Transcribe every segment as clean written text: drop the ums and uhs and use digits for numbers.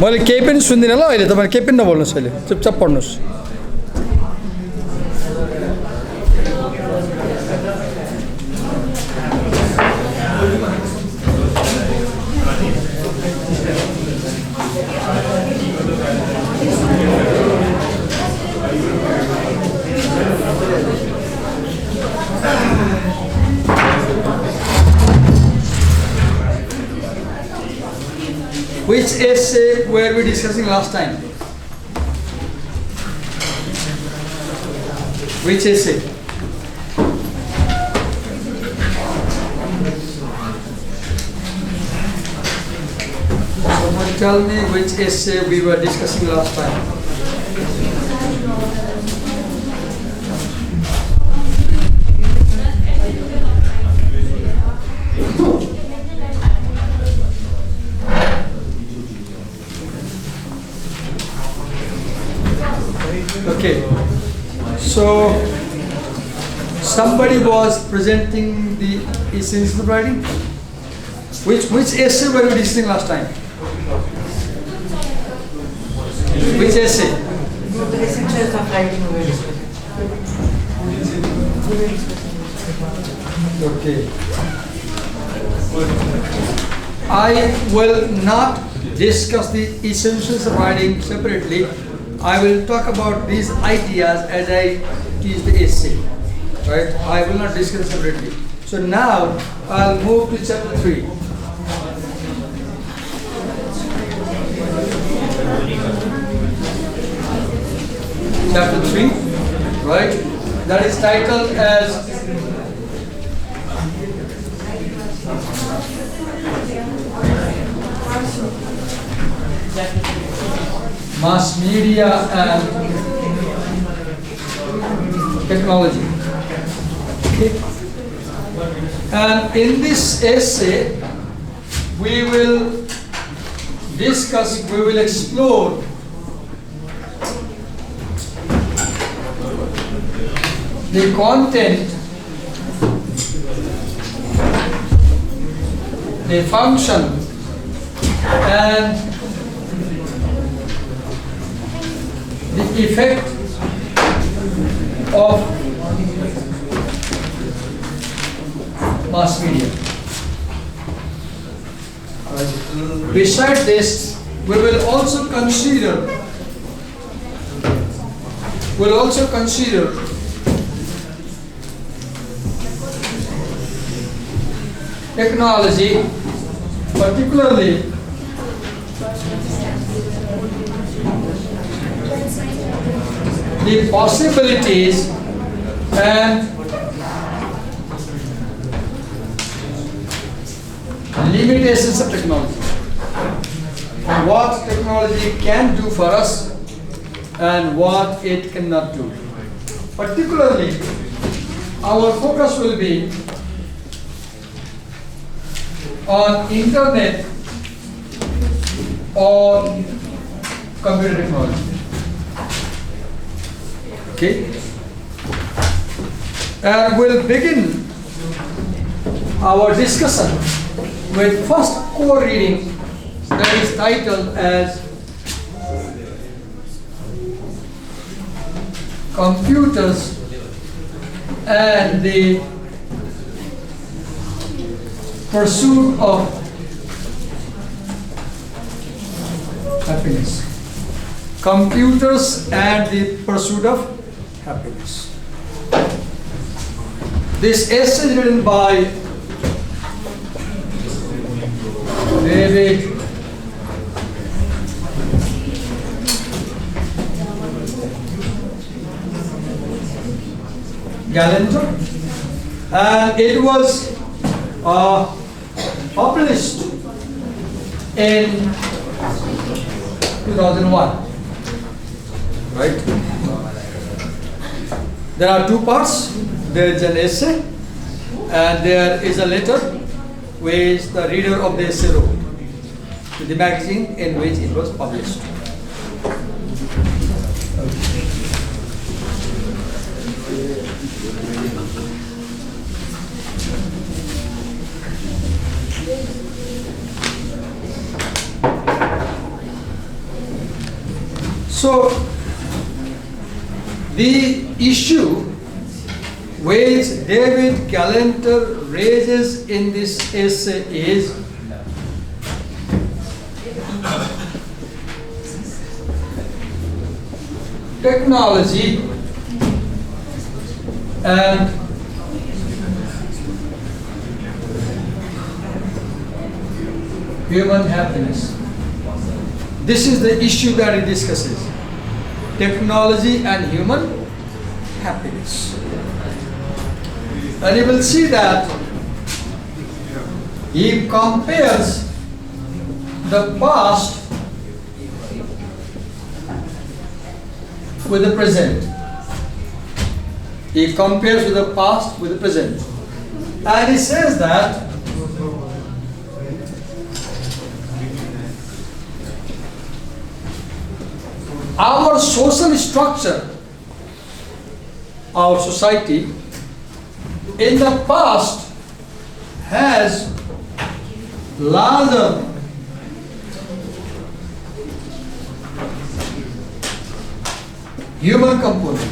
मैले केही पनि सुन्दिनँ ल अहिले तपाईले केही पनि नबोल्नुस् अहिले चुपचाप पढ्नुस् Which essay were we discussing last time? Which essay? Someone tell me which essay we were discussing last time. Okay, so somebody was presenting the essence of writing. Which essay were we discussing last time? Which essay? The essentials of writing we were discussing. Okay. I will not discuss the essentials of writing separately. I will talk about these ideas as I teach the essay. Right? I will not discuss separately. So now I'll move to chapter 3. Chapter 3, right? That is titled as Mass Media and Technology. Okay. And in this essay, we will discuss, we will explore the content, the function, and the effect of mass media. Besides this, we will also consider technology, particularly the possibilities and limitations of technology. What technology can do for us and what it cannot do. Particularly, our focus will be on internet or computer technology. Okay? And we'll begin our discussion with first core reading that is titled as Computers and the Pursuit of Happiness. Computers and the Pursuit of Happiness. This essay is written by David Galanter, and it was published in 2001. Right? There are two parts. There is an essay, and there is a letter which the reader of the essay wrote to the magazine in which it was published. So the issue which David Galanter raises in this essay is technology and human happiness. This is the issue that he discusses. Technology and human happiness. And you will see that he compares the past with the present. He compares with the past with the present. And he says that our social structure, our society, in the past has larger human component.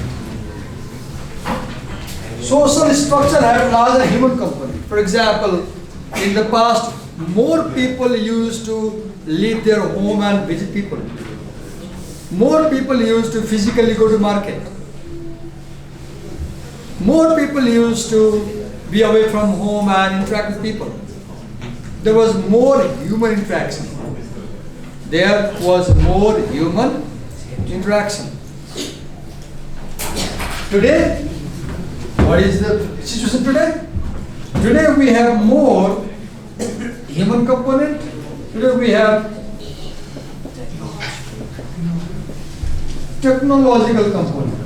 Social structure had larger human component. For example, in the past, more people used to leave their home and visit people. More people used to physically go to market. More people used to be away from home and interact with people. There was more human interaction. There was more human interaction. Today, what is the situation today? Today we have more human component. Today we have technological component.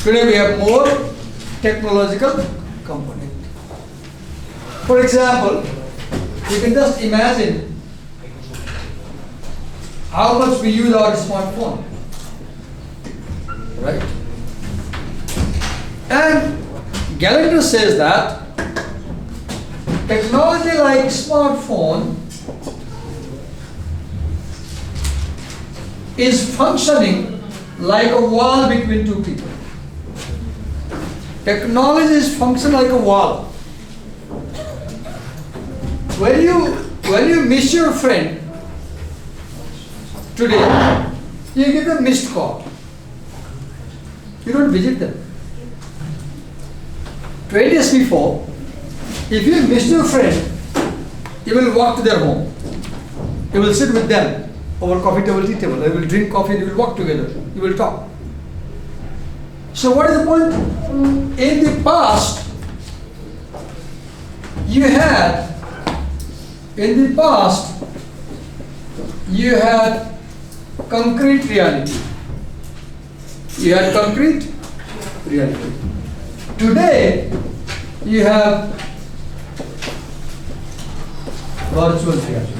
Today we have more technological component. For example, you can just imagine how much we use our smartphone, right? And Galanter says that technology like smartphone is functioning like a wall between two people. Technology is function like a wall. When you miss your friend today, you give them missed call. You don't visit them. 20 years before, if you miss your friend, you will walk to their home. You will sit with them over coffee table, tea table. You will drink coffee, you will walk together. You will talk. So what is the point? In the past, you had concrete reality. You had concrete reality. Today, you have virtual reality.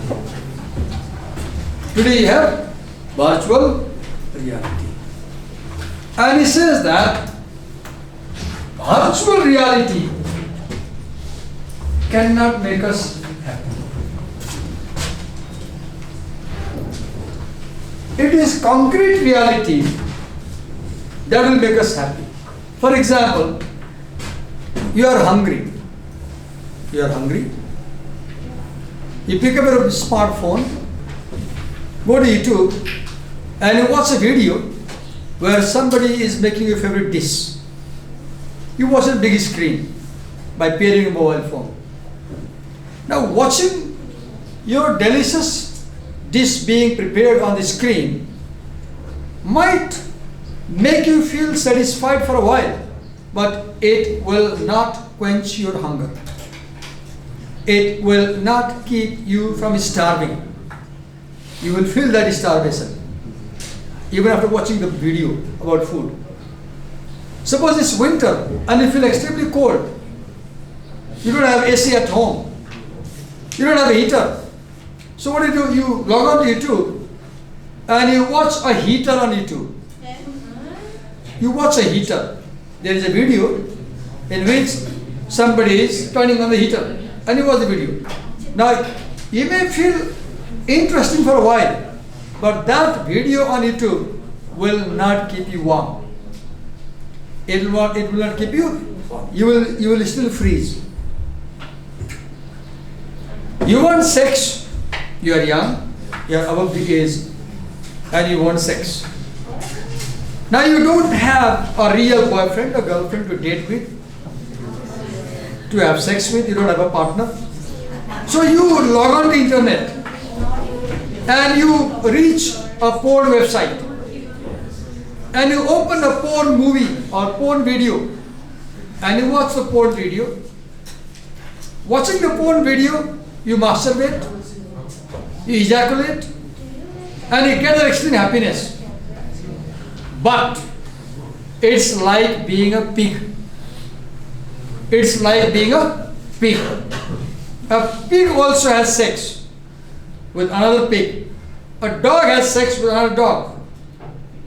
Today you have virtual reality. And he says that virtual reality cannot make us happy. It is concrete reality that will make us happy. For example, you are hungry. You are hungry. You pick up your smartphone, go to YouTube, and you watch a video where somebody is making your favorite dish. You watch a big screen by pairing a mobile phone. Now watching your delicious dish being prepared on the screen might make you feel satisfied for a while, but it will not quench your hunger. It will not keep you from starving. You will feel that starvation even after watching the video about food. Suppose it's winter and you feel extremely cold. You don't have AC at home. You don't have a heater. So what do? You log on to YouTube and you watch a heater on YouTube. You watch a heater. There is a video in which somebody is turning on the heater and you watch the video. Now, you may feel interesting for a while, But that video on YouTube will not keep you warm. It will not keep you warm. You will still freeze. You want sex, you are young, you are above the age, and you want sex. Now you don't have a real boyfriend or girlfriend to date with, to have sex with, you don't have a partner. So you log on the internet and you reach a porn website and you open a porn movie or porn video and you watch the porn video. Watching the porn video, you masturbate, you ejaculate, and you get an extreme happiness. But it's like being a pig. It's like being a pig. A pig also has sex with another pig. A dog has sex with another dog.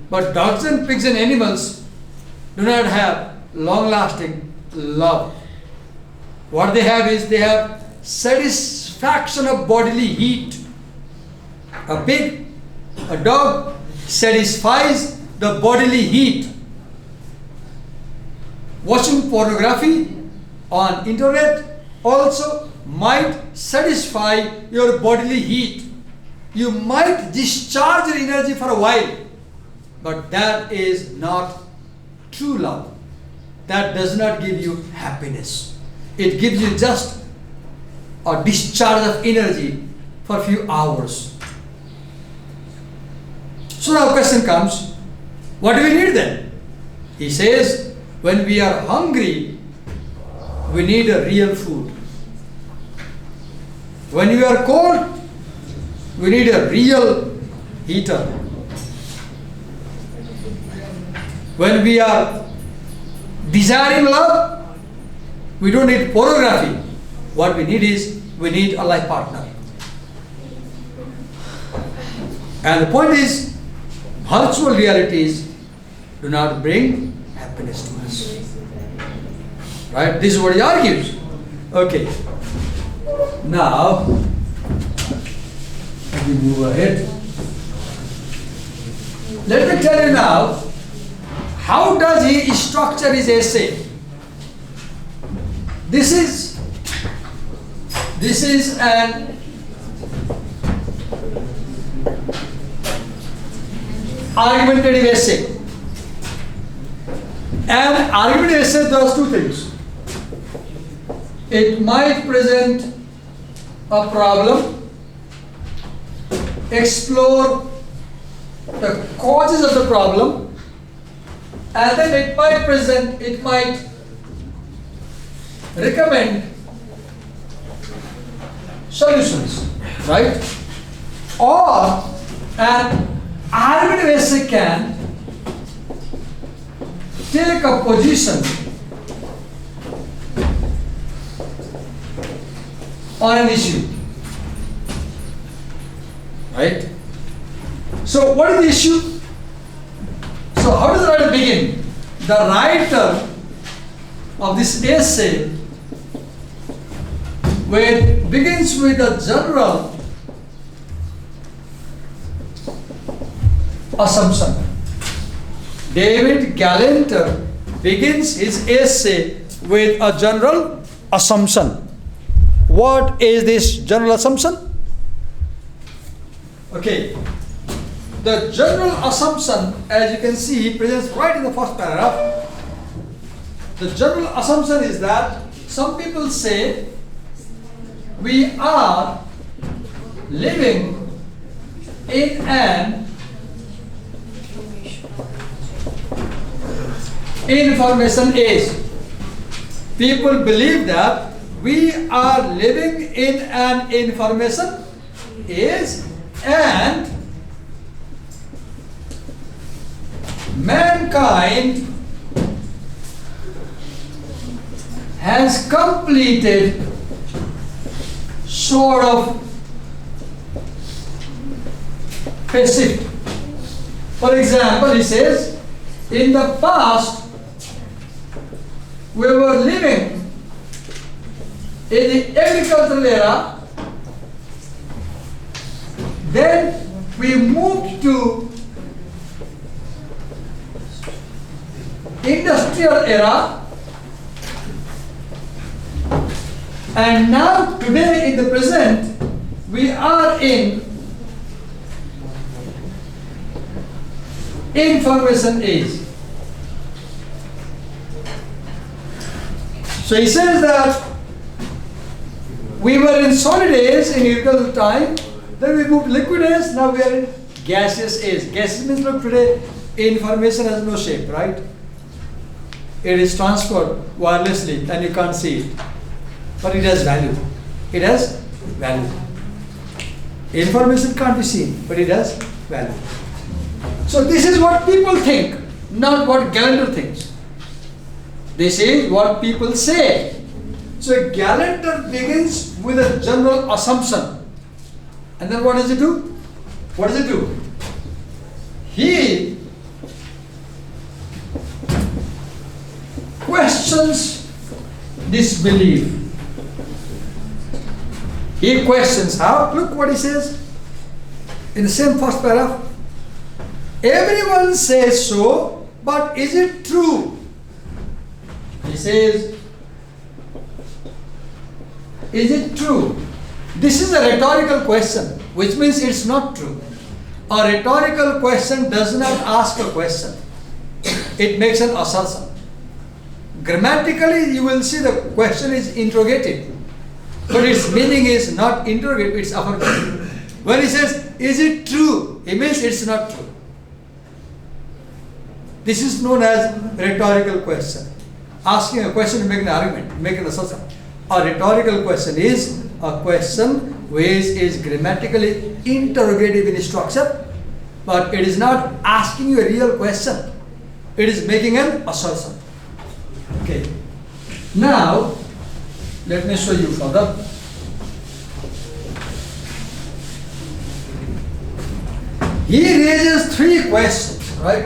But dogs and pigs and animals do not have long-lasting love. What they have is they have satisfaction of bodily heat. A pig, a dog satisfies the bodily heat. Watching pornography on internet also might satisfy your bodily heat. You might discharge your energy for a while, but that is not true love. That does not give you happiness. It gives you just a discharge of energy for a few hours. So now the question comes, what do we need then? He says, when we are hungry, we need a real food. When we are cold, we need a real heater. When we are desiring love, we don't need pornography. What we need is, we need a life partner. And the point is, virtual realities do not bring happiness to us. Right? This is what he argues. Okay. Now, let me move ahead. Let me tell you now, how does he structure his essay? This is an argumentative essay. An argumentative essay does two things. It might present a problem, explore the causes of the problem, and then it might recommend solutions, right? Or an argumentative essay can take a position on an issue, right? So what is the issue? So how does the writer begin? The writer of this essay begins with a general assumption. David Galanter begins his essay with a general assumption. What is this general assumption? Okay. The general assumption, as you can see, he presents right in the first paragraph. The general assumption is that some people say we are living in an information age. People believe that we are living in an information age and mankind has completed sort of a shift. For example, he says, in the past, we were living in the agricultural era, then we moved to industrial era, and now today in the present we are in information age. So he says that we were in solid age in irregular time, then we moved liquid age, now we are in gaseous age. Gaseous means, look, today information has no shape, right? It is transferred wirelessly and you can't see it. But it has value. It has value. Information can't be seen, but it has value. So this is what people think, not what Gallagher thinks. This is what people say. So Gallagher begins with a general assumption. And then what does it do? What does it do? He questions this belief. He questions how? Look what he says in the same first paragraph. Everyone says so, but is it true? He says, is it true? This is a rhetorical question, which means it's not true. A rhetorical question does not ask a question. It makes an assertion. Grammatically, you will see the question is interrogative, but its meaning is not interrogative, it's affirmative. When he says, is it true? He means it's not true. This is known as rhetorical question. Asking a question to make an argument, make an assertion. A rhetorical question is a question which is grammatically interrogative in structure, but it is not asking you a real question. It is making an assertion. Okay. Now, let me show you further. He raises three questions, right?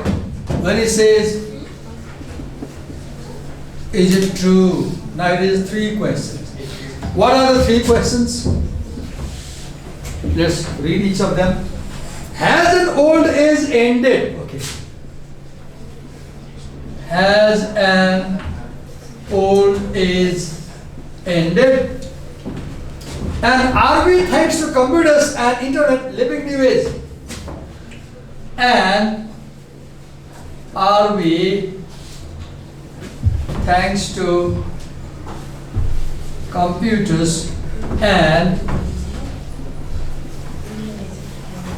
When he says, is it true? Now it is three questions. What are the three questions? Let's read each of them. Has an old age ended? Okay. Has an old age ended? And are we, thanks to computers and internet, living new age? And are we, thanks to computers and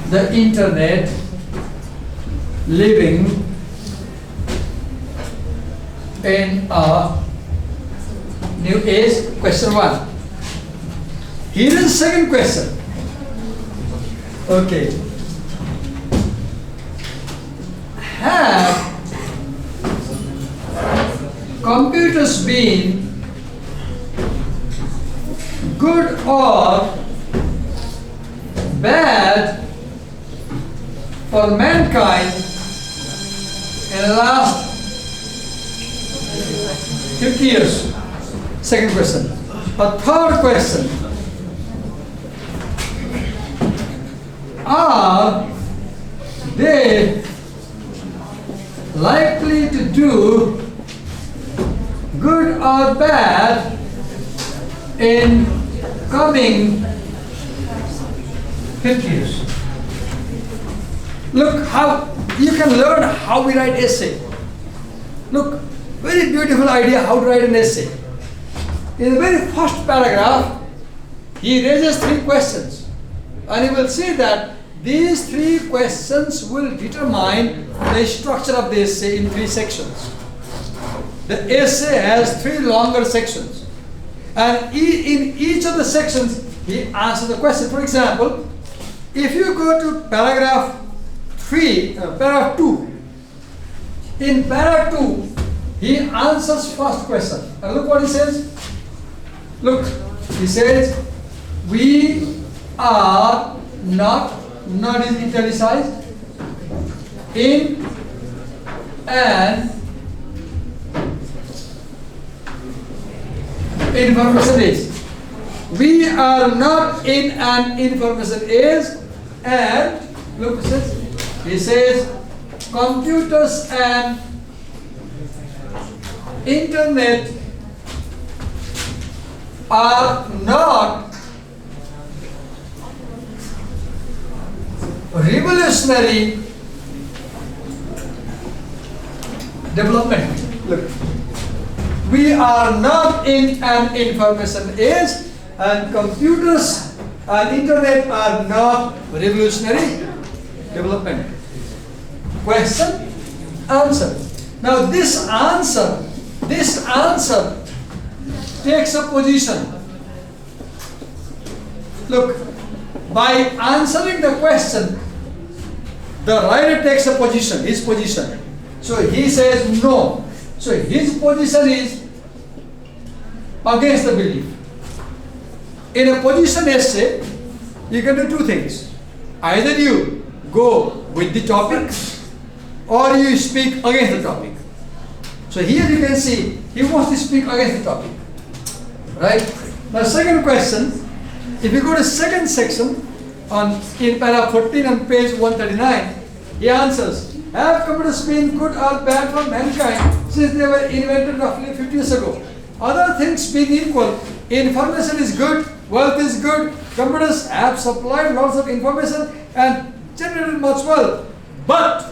the internet, living in a new age? Question one. Here is the second question. Okay. Have computers been good or bad for mankind in the last 50 years? Second question. A third question. Are they likely to do good or bad in coming 50 years? Look how you can learn how we write essay. Look, very beautiful idea how to write an essay. In the very first paragraph, he raises three questions, and you will see that these three questions will determine the structure of the essay in three sections. The essay has three longer sections, and in each of the sections he answers the question. For example, if you go to paragraph 2, in paragraph 2 he answers first question, and look what he says. Look, he says, we are not is italicized, in an information age. We are not in an information age, and Look, he says, computers and internet are not revolutionary development. Look, we are not in an information age, and computers and internet are not revolutionary development. Question, answer. Now this answer takes a position. Look, by answering the question, the writer takes a position, his position. So he says no. So his position is against the belief. In a position essay, you can do two things. Either you go with the topic or you speak against the topic. So here you can see he wants to speak against the topic. Right? Now second question, if you go to second section in paragraph 14 on page 139, he answers, have computers been good or bad for mankind since they were invented roughly 50 years ago? Other things being equal, information is good, wealth is good, computers have supplied lots of information and generated much wealth. But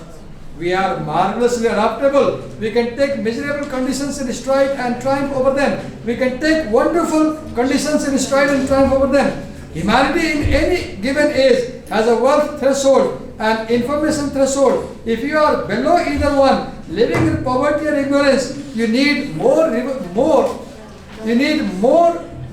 we are marvelously adaptable. We can take miserable conditions in stride and triumph over them. We can take wonderful conditions in stride and triumph over them. Humanity in any given age has a wealth threshold and information threshold. If you are below either one, living in poverty or ignorance, you need more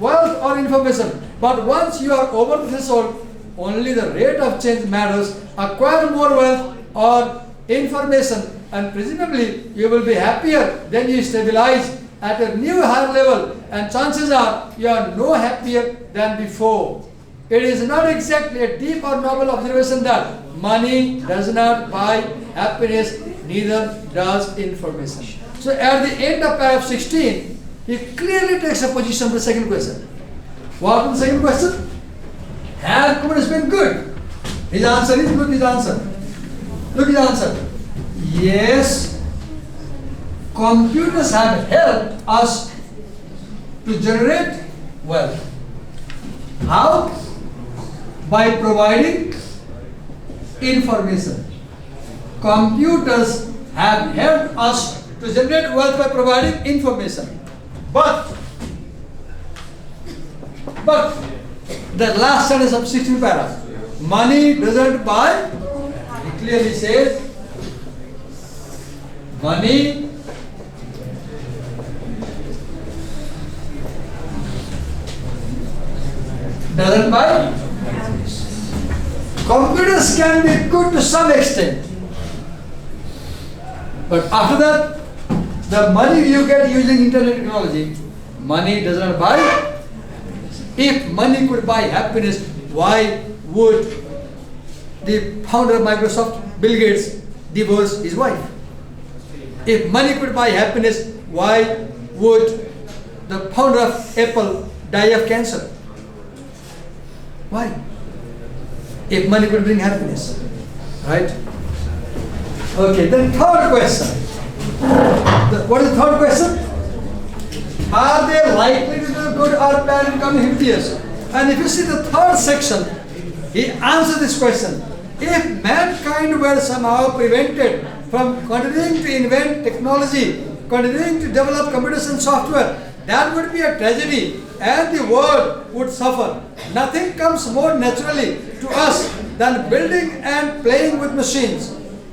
wealth or information. But once you are over the threshold, only the rate of change matters. Acquire more wealth or information, and presumably you will be happier. Then you stabilize at a new higher level, and chances are you are no happier than before. It is not exactly a deep or novel observation that money does not buy happiness, neither does information. So at the end of paragraph 16, he clearly takes a position for the second question. What was the second question? Have computers been good? His answer is good, his answer. Look at his answer. Yes, computers have helped us to generate wealth. How? By providing information. Computers have helped us to generate wealth by providing information. But the last sentence of 16th paragraph, money doesn't buy. He clearly says, money doesn't buy. Computers can be good to some extent, but after that, the money you get using internet technology, money does not buy. If money could buy happiness, why would the founder of Microsoft, Bill Gates, divorce his wife? If money could buy happiness, why would the founder of Apple die of cancer? Why? If money could bring happiness, right? Okay, then third question. What is the third question? Are they likely to do good or bad in coming 50 years? And if you see the third section, he answers this question. If mankind were somehow prevented from continuing to invent technology, continuing to develop computers and software, that would be a tragedy and the world would suffer. Nothing comes more naturally to us than building and playing with machines.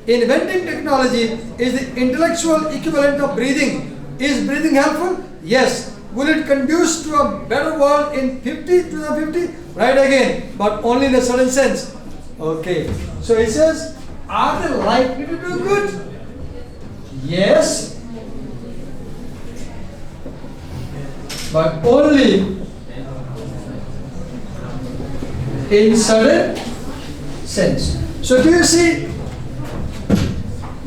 Inventing technology is the intellectual equivalent of breathing. Is breathing helpful? Yes. Will it conduce to a better world in 2050? Right again, but only in a certain sense. Okay. So he says, are they likely to do good? Yes. But only in certain sense. So do you see,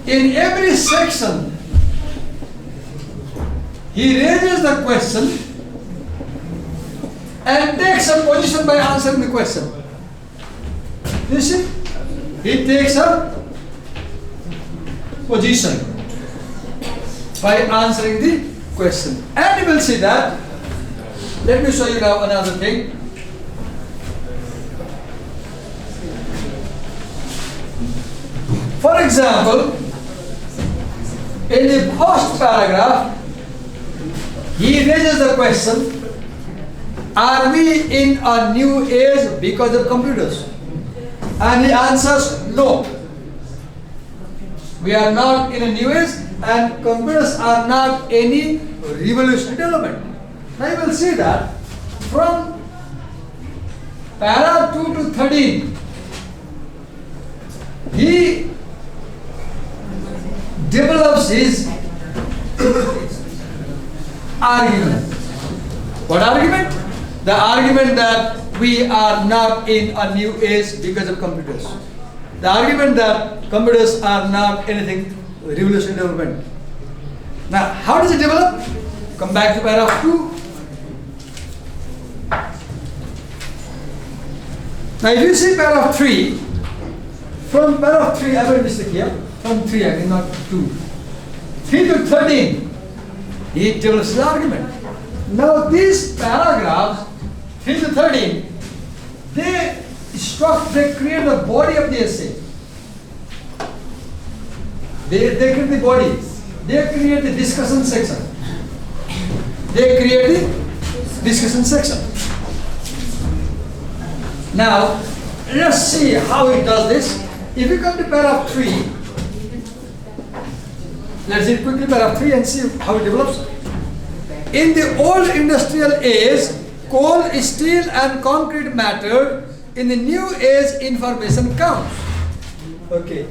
in every section, he raises the question and takes a position by answering the question. You see? He takes a position by answering the question. And you will see that. Let me show you now another thing. For example, in the first paragraph, he raises the question, are we in a new age because of computers? And he answers, no. We are not in a new age and computers are not any revolutionary development. Now you will see that from para 2 to 13, he develops his argument. What argument? The argument that we are not in a new age because of computers. The argument that computers are not anything revolutionary development. Now, how does it develop? Come back to paragraph 2. Now, if you see paragraph 3, from paragraph 3, I have a mistake here. From 3, I mean not 2. 3 to 13, he develops the argument. Now, these paragraphs, 3 to 13, they create the body of the essay. They create the body. They create the discussion section. They create the discussion section. Now, let's see how it does this. If you come to paragraph 3, let's see quickly paragraph 3 and see how it develops. In the old industrial age, coal, steel and concrete mattered. In the new age, information counts. Okay.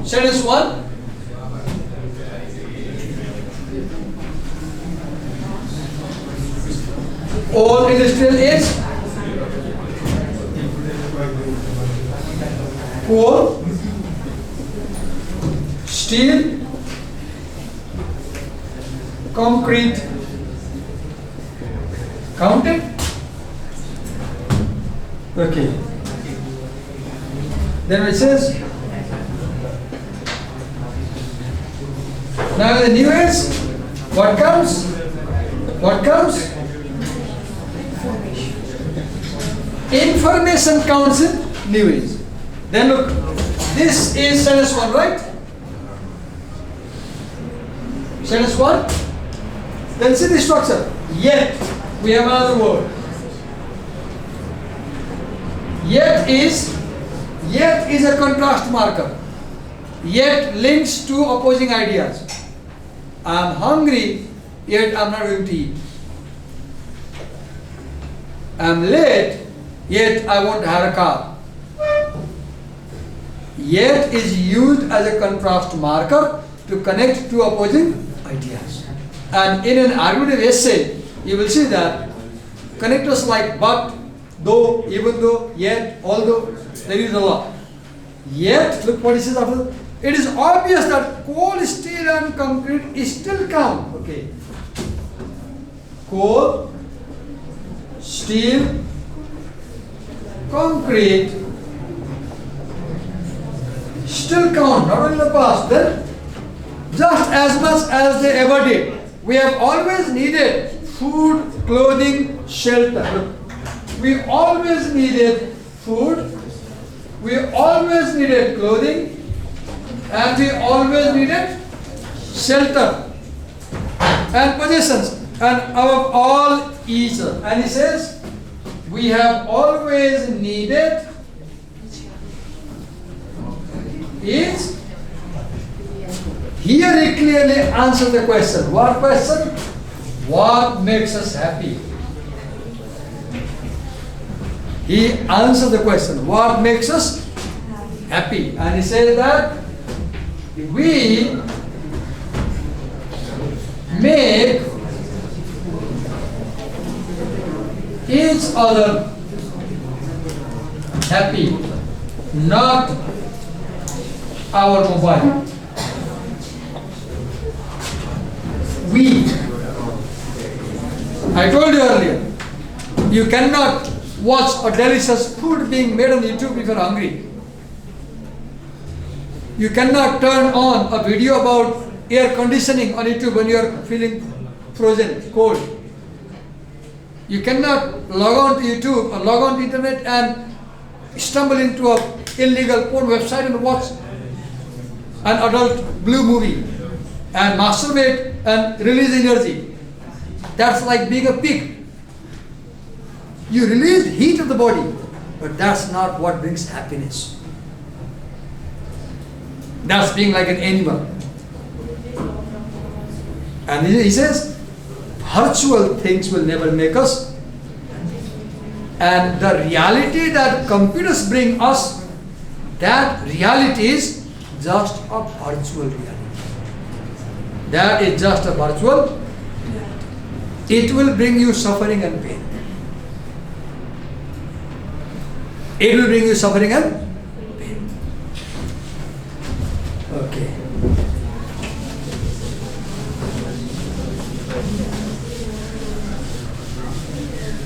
Sentence 1. Old industrial age, coal, steel, concrete, counted. Okay. Then it says, now the new age, what comes? What comes? Information counts in new age. Then look, this is sentence 1, right? Sentence 1. Then see the structure. Yet, we have another word. Yet is a contrast marker. Yet links two opposing ideas. I am hungry, yet I am not going to eat. I am late, yet I want to have a car. Yet is used as a contrast marker to connect two opposing ideas. And in an argumentative essay, you will see that connectors like but, though, even though, yet, although, they use a lot. Yet, look what he says after. It is obvious that coal, steel and concrete still count. Okay. Coal, steel, concrete still count, not only in the past, then just as much as they ever did. We have always needed food, clothing, shelter. Look, we always needed food, we always needed clothing, and we always needed shelter and possessions, and above all each other. And he says, we have always needed each. Here he clearly answers the question. What question? What makes us happy? He answers the question. What makes us happy? And he says that we make each other happy, not our mobile. I told you earlier, you cannot watch a delicious food being made on YouTube if you're hungry. You cannot turn on a video about air conditioning on YouTube when you are feeling frozen, cold. You cannot log on to YouTube or log on to internet and stumble into a illegal porn website and watch an adult blue movie and masturbate and release energy. That's like being a pig. You release heat of the body, but that's not what brings happiness. That's being like an animal. And he says, virtual things will never make us. And the reality that computers bring us, that reality is just a virtual reality. That is just a virtual. It will bring you suffering and pain. It will bring you suffering and pain. Okay.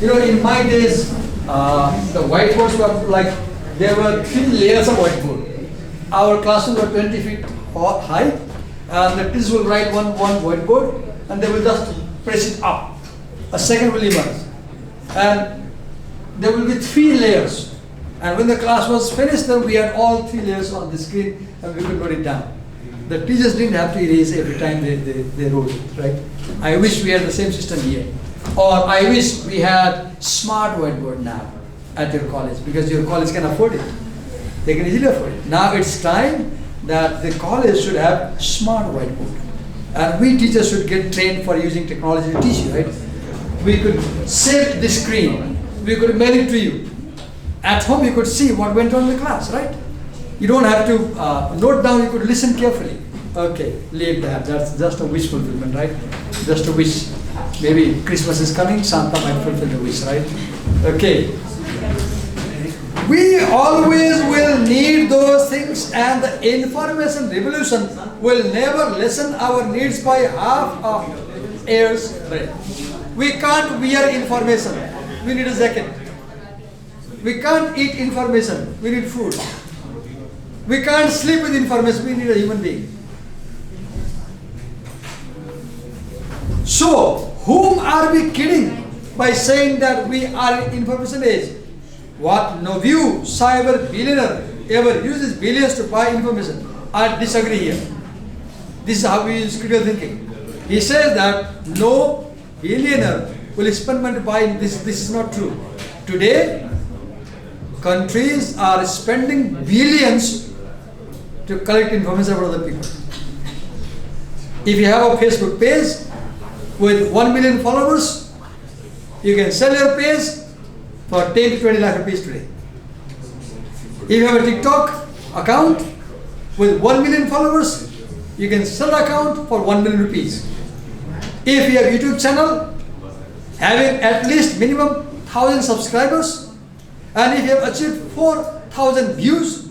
You know, in my days, the whiteboards were like, there were 3 layers of whiteboard. Our classrooms were 20 feet high, and the kids will write one whiteboard, and they will just press it up. A second will emerge. And there will be 3 layers. And when the class was finished, then we had all 3 layers on the screen, and we could note it down. The teachers didn't have to erase every time they wrote it, right? I wish we had the same system here. Or I wish we had smart whiteboard now at your college, because your college can afford it. They can easily afford it. Now it's time that the college should have smart whiteboard. And we teachers should get trained for using technology to teach you, right? We could save the screen. We could mail it to you. At home you could see what went on in the class, right? You don't have to note down, you could listen carefully. Okay, leave that. That's just a wish fulfillment, right? Just a wish. Maybe Christmas is coming, Santa might fulfill the wish, right? Okay. We always will need those things, and the information revolution will never lessen our needs by half a year's breadth. We can't wear information. We need a jacket. We can't eat information. We need food. We can't sleep with information. We need a human being. So, whom are we kidding by saying that we are in information age? What no view cyber billionaire ever uses billions to buy information? I disagree here. This is how we use critical thinking. He says that no billionaire will spend money to buy this. This is not true. Today, countries are spending billions to collect information about other people. If you have a Facebook page with 1 million followers, you can sell your page for 10 to 20 lakh rupees today. If you have a TikTok account with 1 million followers, you can sell the account for 1 million rupees. If you have YouTube channel having at least minimum 1,000 subscribers, and if you have achieved 4,000 views,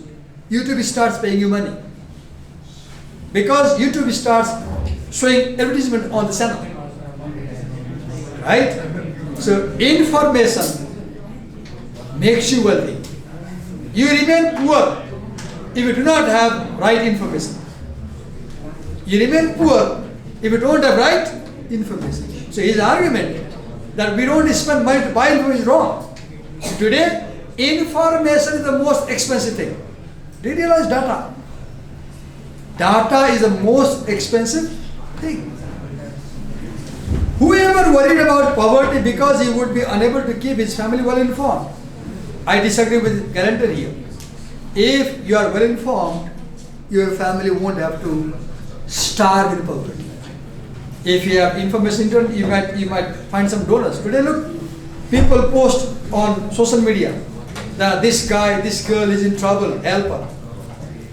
YouTube starts paying you money. Because YouTube starts showing advertisement on the channel. Right? So information makes you wealthy. You remain poor if you do not have right information. You remain poor if you don't have right information. So his argument that we don't spend money to buy information is wrong. Today, information is the most expensive thing. Do you realize data? Data is the most expensive thing. Whoever worried about poverty because he would be unable to keep his family well informed, I disagree with guarantor here. If you are well informed, your family won't have to starve in poverty. If you have information, you might find some donors. Today, look, people post on social media that this guy, this girl is in trouble, help her.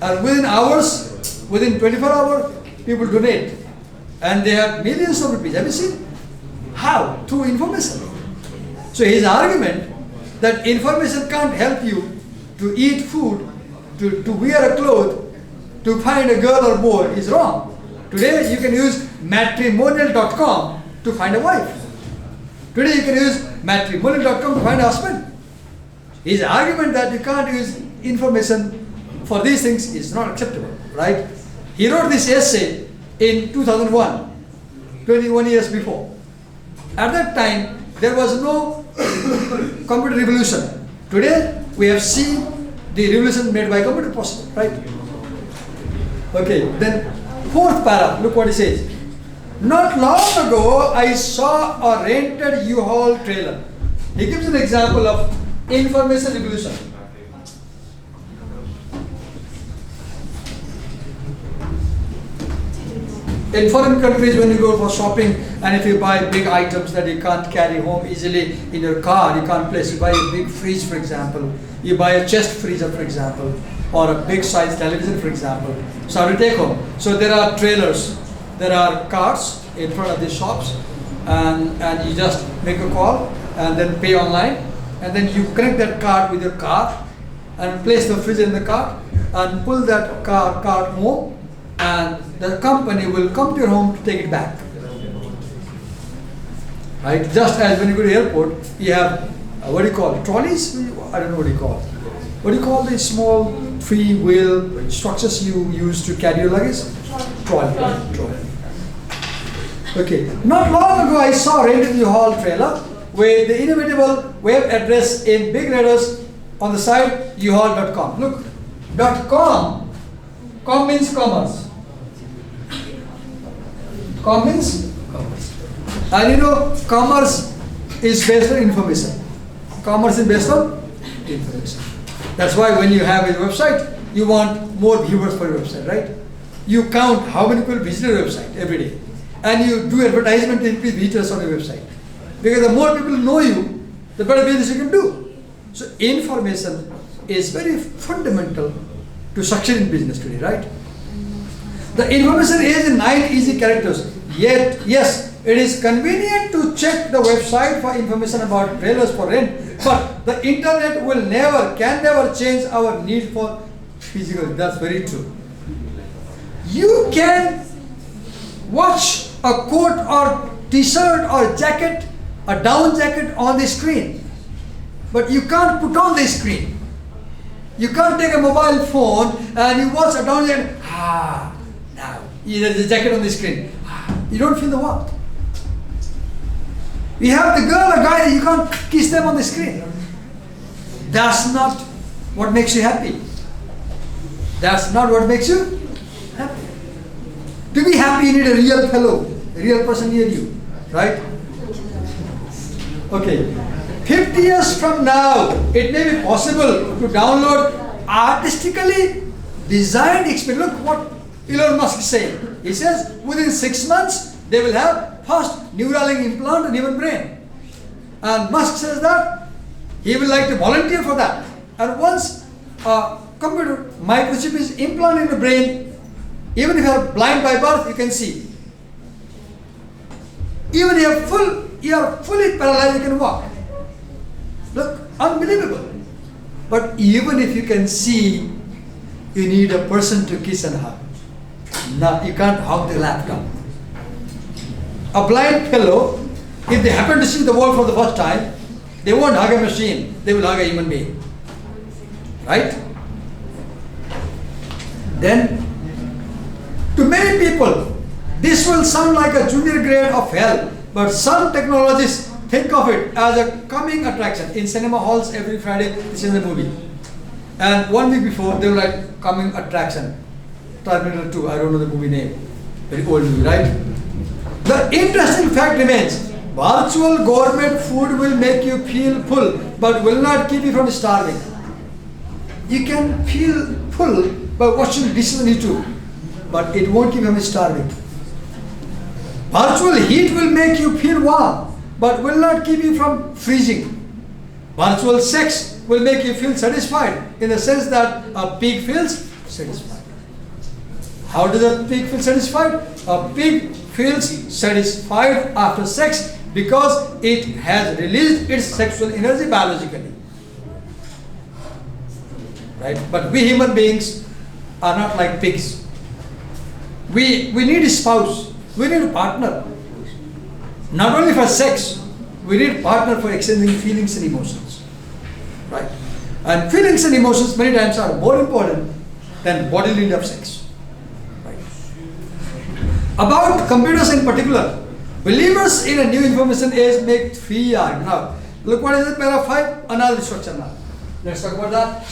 And within hours, within 24 hours, people donate. And they have millions of rupees. Have you seen? How? Through information. So his argument that information can't help you to eat food, to wear a cloth, to find a girl or boy is wrong. Today you can use matrimonial.com to find a wife. Today you can use matrimonial.com to find a husband. His argument that you can't use information for these things is not acceptable, right? He wrote this essay in 2001, 21 years before. At that time, there was no computer revolution. Today, we have seen the revolution made by computer possible, right? Okay, then fourth paragraph, look what he says. Not long ago, I saw a rented U-Haul trailer. He gives an example of information revolution. In foreign countries, when you go for shopping and if you buy big items that you can't carry home easily in your car, you can't place. You buy a big fridge, for example. You buy a chest freezer, for example, or a big size television, for example. So to take home. So there are trailers, there are cars in front of the shops, and you just make a call and then pay online, and then you connect that card with your car and place the fridge in the car and pull that card home, and the company will come to your home to take it back. Right? Just as when you go to the airport, you have what do you call it? Trolleys? I don't know what you call it. What do you call the small three-wheel structures you use to carry your luggage? Trolley. Okay. Not long ago, I saw a rented U-Haul trailer with the inevitable web address in big letters on the side, uhaul.com. Look, .com. Com means commerce. Com means commerce. And you know, commerce is based on information. Commerce is based on information. That's why when you have a website, you want more viewers for your website, right? You count how many people visit your website every day. And you do advertisement to increase visitors on your website. Because the more people know you, the better business you can do. So information is very fundamental to succeed in business today, right? The information is in 9 easy characters. Yet, yes, it is convenient to check the website for information about trailers for rent, but the internet can never change our need for physical. That's very true. You can watch a coat or t-shirt or jacket, a down jacket on the screen, but you can't put on the screen. You can't take a mobile phone and you watch a down jacket. Now there's a jacket on the screen. You don't feel the warmth. You have the girl or guy, you can't kiss them on the screen. That's not what makes you happy. That's not what makes you happy. To be happy, you need a real fellow, a real person near you, right? Okay. 50 years from now, it may be possible to download artistically designed experience. Look what Elon Musk is saying. He says within 6 months, they will have first Neuralink implant in human brain. And Musk says that he will like to volunteer for that. And once a computer microchip is implanted in the brain, even if you are blind by birth, you can see. Even if you are fully paralyzed, you can walk. Look, unbelievable. But even if you can see, you need a person to kiss and hug. You can't hug the laptop. A blind fellow, if they happen to see the world for the first time, they won't hug a machine, they will hug a human being. Right? Then, to many people, this will sound like a junior grade of hell, but some technologists think of it as a coming attraction. In cinema halls, every Friday, this is a movie. And 1 week before, they were like, coming attraction. Terminator 2, I don't know the movie name. Very old movie, right? The interesting fact remains, virtual gourmet food will make you feel full, but will not keep you from starving. You can feel full by watching dishes on YouTube, but it won't keep you from starving. Virtual heat will make you feel warm, but will not keep you from freezing. Virtual sex will make you feel satisfied, in the sense that a pig feels satisfied. How does a pig feel satisfied? A pig feels satisfied after sex because it has released its sexual energy biologically. Right? But we human beings are not like pigs. We need a spouse. We need a partner. Not only for sex, we need a partner for exchanging feelings and emotions. Right? And feelings and emotions many times are more important than bodily need of sex. Right. About computers in particular, believers in a new information age make three arguments. Now, look what is it, paragraph 5, another structure now. Let's talk about that.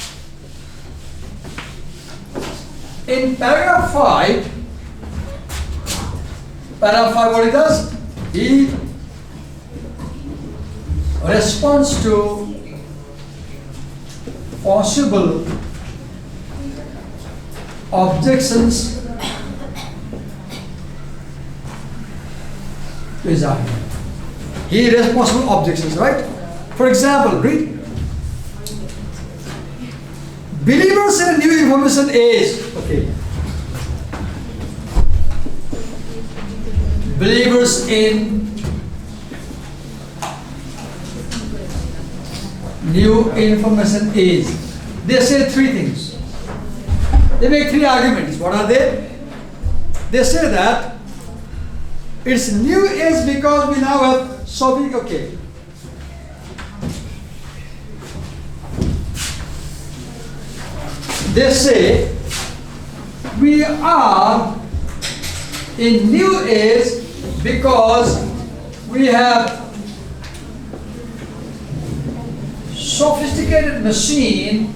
In paragraph 5, what he does, he responds to possible objections to his argument. He responds to objections, right? For example, read. Believers in a new information age. Okay. Believers in new information age. They say three things. They make three arguments. What are they? They say that it's new age because we now have Soviet. Okay. They say we are in new age because we have sophisticated machine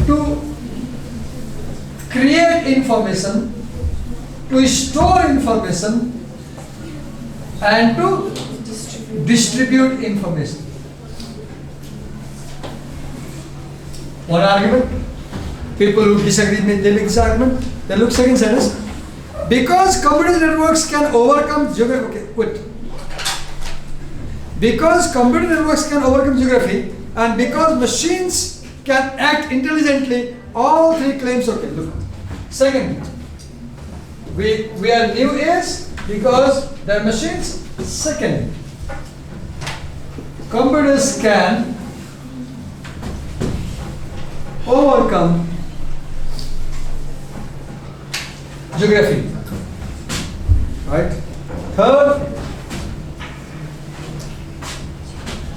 to create information, to store information, and to distribute information. One argument. People who disagree, they make this argument. Then look, second sentence. Because computer networks can overcome geography. Okay, wait. Because computer networks can overcome geography, and because machines can act intelligently, all three claims. Okay, look. Second, we are new age because they are machines. Second, computers can overcome geography. Right? Third,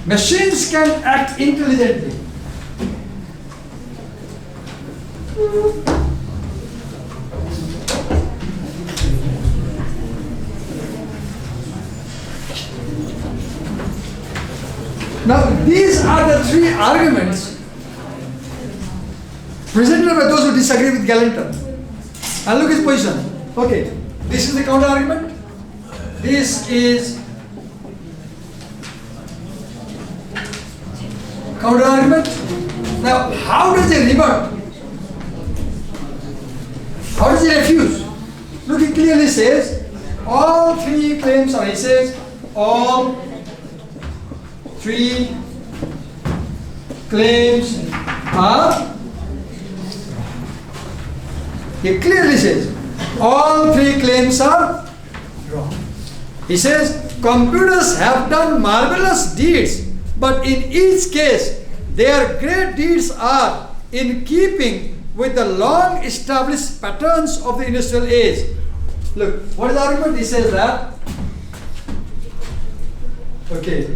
machines can act intelligently. Now, these are the three arguments presented by those who disagree with Galenton. And look his position. Okay, this is the counter argument. This is counter argument. Now, how does he rebut? How does he refuse? Look, he clearly says all three claims are. He says all three claims are. He clearly says all three claims are wrong. He says computers have done marvelous deeds, but in each case their great deeds are in keeping with the long established patterns of the industrial age. Look, what is the argument? He says that, okay,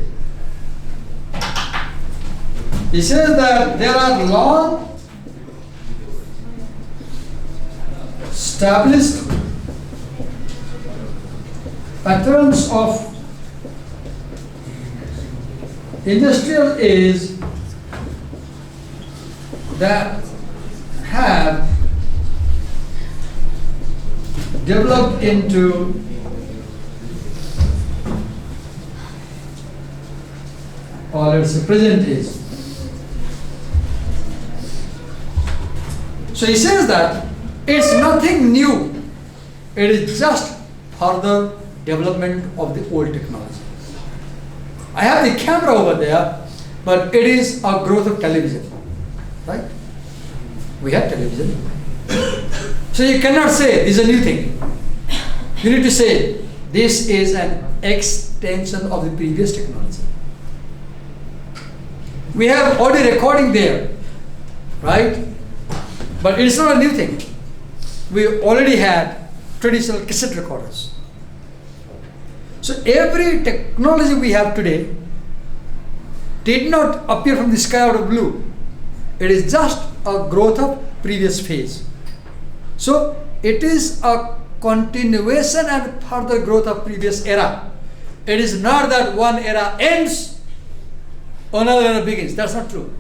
he says that there are long established patterns of industrial age that have developed into or let's say present age. So he says that it's nothing new. It is just further development of the old technology. I have the camera over there, but it is a growth of television, right? We have television. So you cannot say this is a new thing. You need to say this is an extension of the previous technology. We have audio recording there, right? But it's not a new thing. We already had traditional cassette recorders. So every technology we have today did not appear from the sky out of blue. It is just a growth of previous phase. So it is a continuation and further growth of previous era. It is not that one era ends, another era begins. That's not true.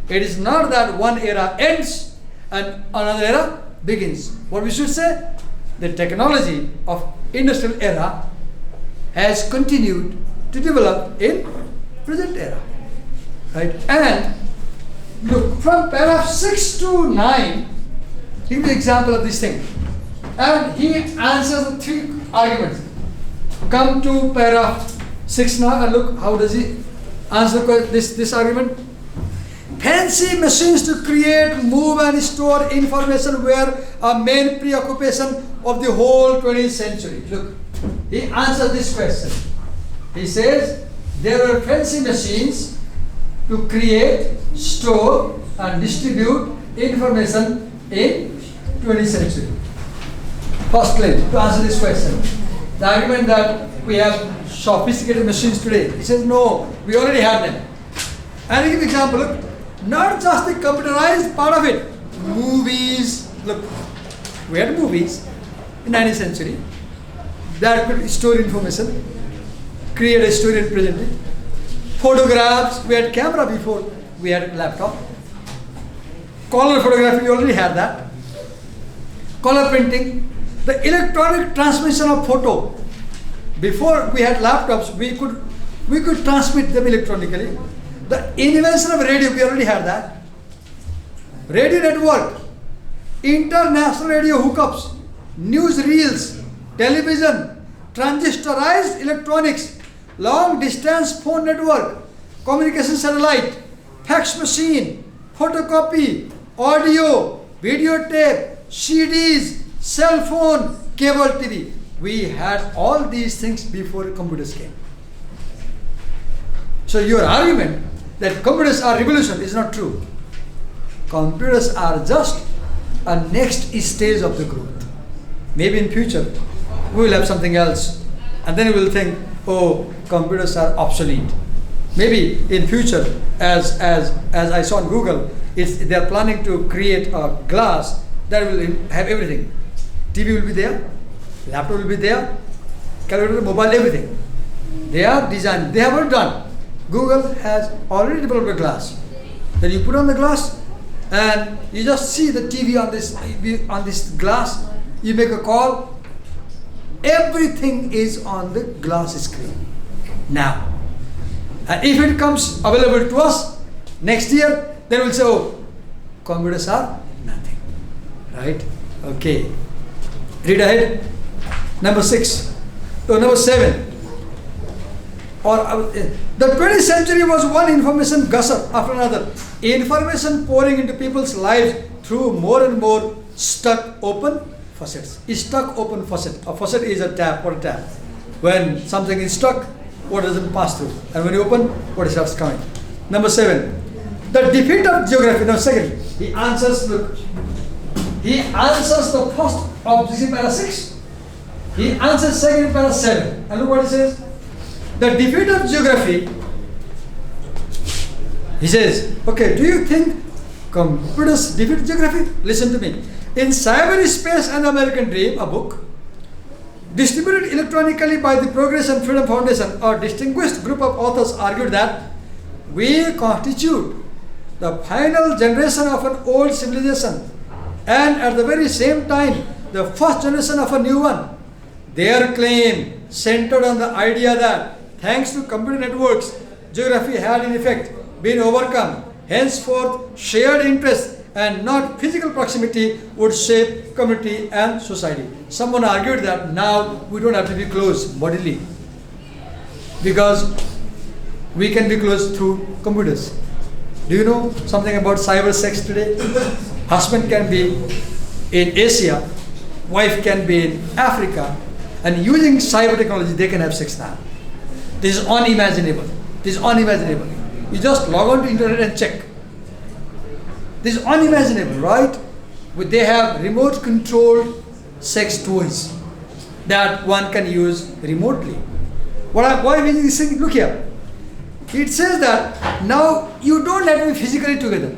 It is not that one era ends and another era begins. What we should say, the technology of industrial era has continued to develop in present era, right? And look, from paragraph 6 to 9, give me an example of this thing. And he answers the 3 arguments. Come to paragraph 6 now and look how does he answer this argument. Fancy machines to create, move and store information were a main preoccupation of the whole 20th century. Look, he answers this question. He says there were fancy machines to create, store and distribute information in 20th century. First claim to answer this question. The argument that we have sophisticated machines today. He says no, we already have them. And I give an example. Look, not just the computerized part of it. Movies. Look, we had movies in 19th century that could store information, create a story and present it. Photographs, we had camera before we had laptop. Color photography, we already had that. Color printing, the electronic transmission of photo. Before we had laptops, we could transmit them electronically. The invention of radio, we already had that. Radio network, international radio hookups, news reels, television, transistorized electronics, long distance phone network, communication satellite, fax machine, photocopy, audio, videotape, CDs, cell phone, cable TV. We had all these things before computers came. So your argument that computers are revolution is not true. Computers are just a next stage of the growth. Maybe in future we will have something else and then we will think, oh, computers are obsolete. Maybe in future, as I saw on Google, they are planning to create a glass that will have everything. TV will be there, laptop will be there, calculator, mobile, everything. They are designed, they have already done. Google has already developed a glass. Then you put on the glass and you just see the TV on this glass, you make a call, everything is on the glass screen now. And if it comes available to us next year, then we'll say, oh, computers are nothing. Right? Okay. Read ahead. Number 7. The 20th century was one information gusher after another. Information pouring into people's lives through more and more stuck open faucets. Stuck open faucet. A faucet is a tap or a tap. When something is stuck, what doesn't pass through? And when you open, what starts coming? Number 7. The defeat of geography. Now second, he answers the first of this in para 6. He answers second in para 7. And look what he says. The defeat of geography. He says, okay, do you think computers defeat geography? Listen to me. In Cyberspace and the American Dream, a book, distributed electronically by the Progress and Freedom Foundation, a distinguished group of authors argued that we constitute the final generation of an old civilization and at the very same time the first generation of a new one. Their claim centered on the idea that thanks to computer networks, geography had in effect been overcome. Henceforth, shared interest and not physical proximity would shape community and society. Someone argued that now we don't have to be close bodily because we can be close through computers. Do you know something about cyber sex today? Husband can be in Asia, wife can be in Africa, and using cyber technology they can have sex now. This is unimaginable. This is unimaginable. You just log on to internet and check. This is unimaginable, right? They have remote controlled sex toys that one can use remotely. Why am I using this thing? Look here. It says that now you don't have to be physically together.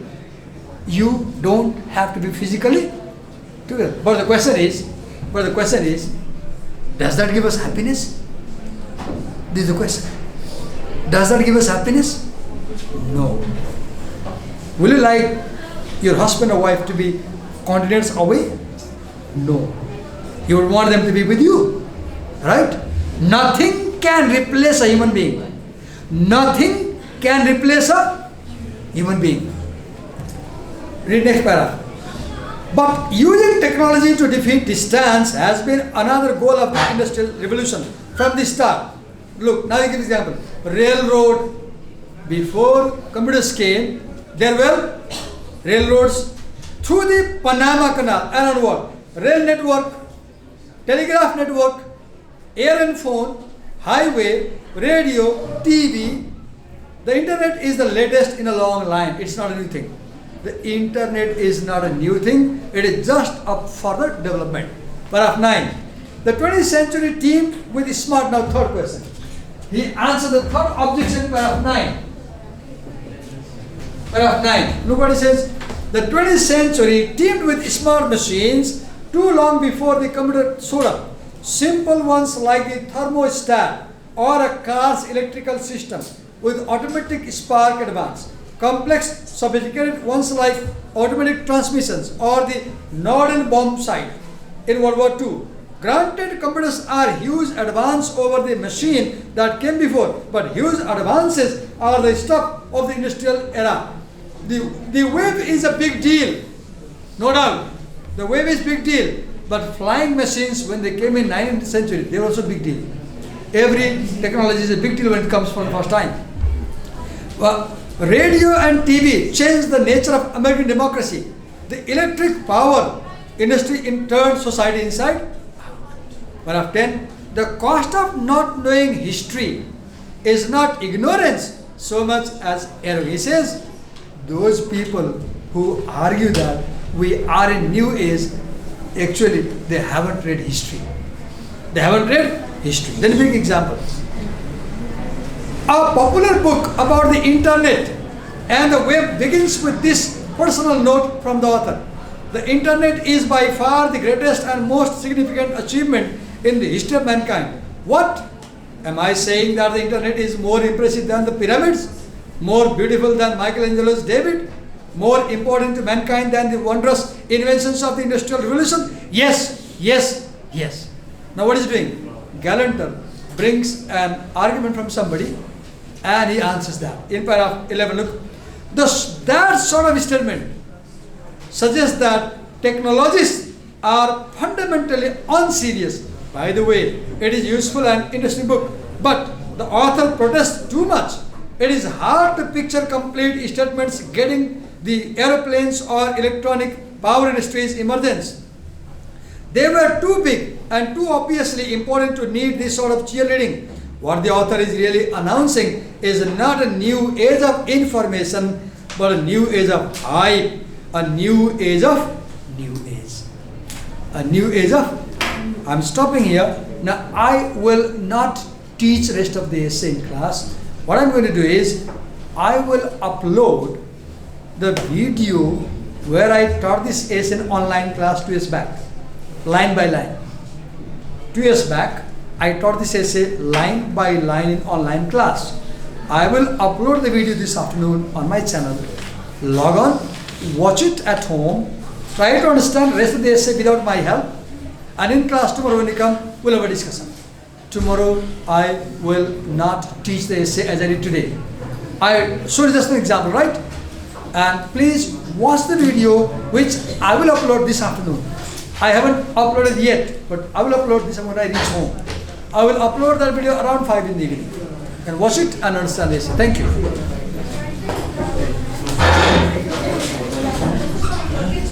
You don't have to be physically together. But the question is, does that give us happiness? This is the question. Does that give us happiness? No. Will you like your husband or wife to be continents away? No. You would want them to be with you, right? Nothing can replace a human being. Nothing can replace a human being. Read next paragraph. But using technology to defeat distance has been another goal of the industrial revolution from the start. Look, now I give example. Railroad. Before computers came, there were railroads through the Panama Canal and onward. Rail network, telegraph network, air and phone, highway, radio, TV. The internet is the latest in a long line. It's not a new thing. The internet is not a new thing. It is just a further development. Paragraph 9. The 20th century teamed with smart. Now third question. He answered the third objection, paragraph 9. Paragraph 9. Look what he says. The 20th century teamed with smart machines too long before the computer showed up. Simple ones like the thermostat or a car's electrical system with automatic spark advance. Complex, sophisticated ones like automatic transmissions or the Norden bomb sight in World War II. Granted, computers are huge advance over the machine that came before, but huge advances are the stuff of the industrial era. The wave is a big deal, no doubt. The wave is big deal, but flying machines, when they came in 19th century, they were also big deal. Every technology is a big deal when it comes for the first time. Radio and TV changed the nature of American democracy. The electric power industry in turned society inside out. Paragraph 10. The cost of not knowing history is not ignorance so much as error. He says, those people who argue that we are in new age, actually they haven't read history. They haven't read history. Let me give example. A popular book about the internet and the web begins with this personal note from the author. The internet is by far the greatest and most significant achievement in the history of mankind. What? Am I saying that the internet is more impressive than the pyramids? More beautiful than Michelangelo's David? More important to mankind than the wondrous inventions of the Industrial Revolution? Yes, yes, yes. Now what is he doing? Galanter brings an argument from somebody and he answers that. In paragraph 11, look. That sort of statement suggests that technologists are fundamentally unserious. By the way, it is useful and interesting book, but the author protests too much. It is hard to picture complete statements getting the aeroplanes or electronic power industry's emergence. They were too big and too obviously important to need this sort of cheerleading. What the author is really announcing is not a new age of information, but a new age of hype, a new age of new age. A new age of... I'm stopping here. Now I will not teach rest of the essay in class. What I'm going to do is, I will upload the video where I taught this essay in online class 2 years back, line by line. 2 years back, I taught this essay line by line in online class. I will upload the video this afternoon on my channel. Log on, watch it at home, try to understand the rest of the essay without my help, and in class tomorrow when you come, we'll have a discussion. Tomorrow I will not teach the essay as I did today. I showed just an example, right? And please watch the video which I will upload this afternoon. I haven't uploaded yet, but I will upload this when I reach home. I will upload that video around 5 in the evening. And watch it and understand this. Thank you.